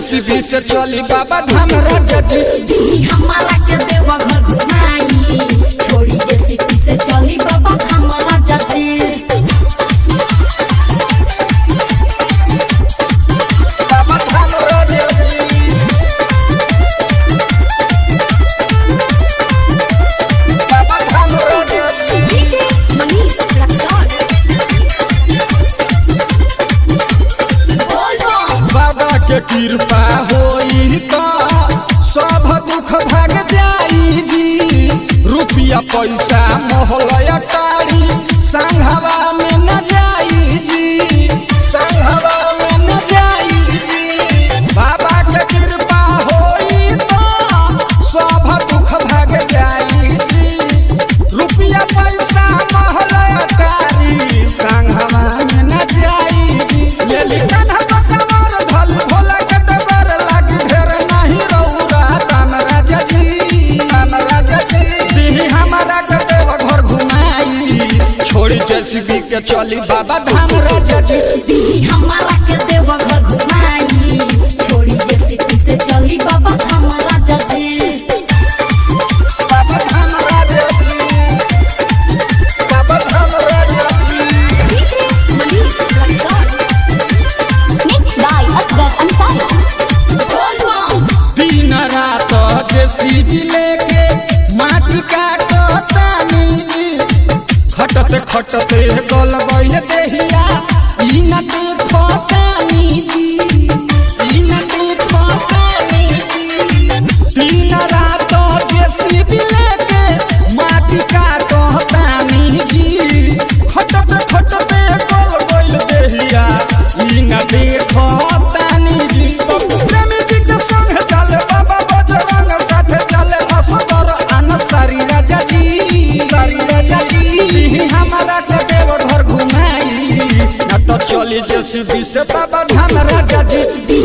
JCB से चली बाबा धाम राजा जी। हमारा के देवा घर घुमाई छोड़ी जेसीबी से चली बाबा धाम राजा जी। बाबा धाम राजा जी। बाबा धाम राजा जी। डीजे मनीष रक्सौल। बाबा के कृपा होई तो सब दुख भाग जाई जी। रुपया पैसा मोहलया टाड़ी संघवा में न जाई जी। संघवा में न जाई जी। बाबा के कृपा होई तो सब दुख भाग जाई जी। रुपया पैसा मोहलया टाड़ी संघवा में न जाई जी। ये लिखन भोला के डबर लागी ढेर नहीं रौरा दान राजा जी। दान राजा जी हमारा के देव घर घुमाई छोड़ी जेसीबी के चली बाबा धाम राजा जी। हमारा के देवा घर घुमाई छोड़ी जेसीबी से चली बाबा धाम राजा जी। बाबा धाम राजा जी। बाबा धाम राजा जी। DJ Manish Raxaul. Mix by Asgar Ansari. दिन रात जेसीबी लेके माटी काटतानी जी। खटते खटते गल गइल देहिया ई न देखतानी जी। ई न देखतानी जी। दिन रात जेसीबी लेके माटी काटतानी जी। खटते खटते गल गइल देहिया ई न देखतानी जी। प्रेमी जी के संग चले बाबा बजरंग साथे चले असगर अनसारी राजा जी। सारी राजा जी हमारा के देव घर घुमाई न तो चली जेसीबी से बाबा धाम राजा जी।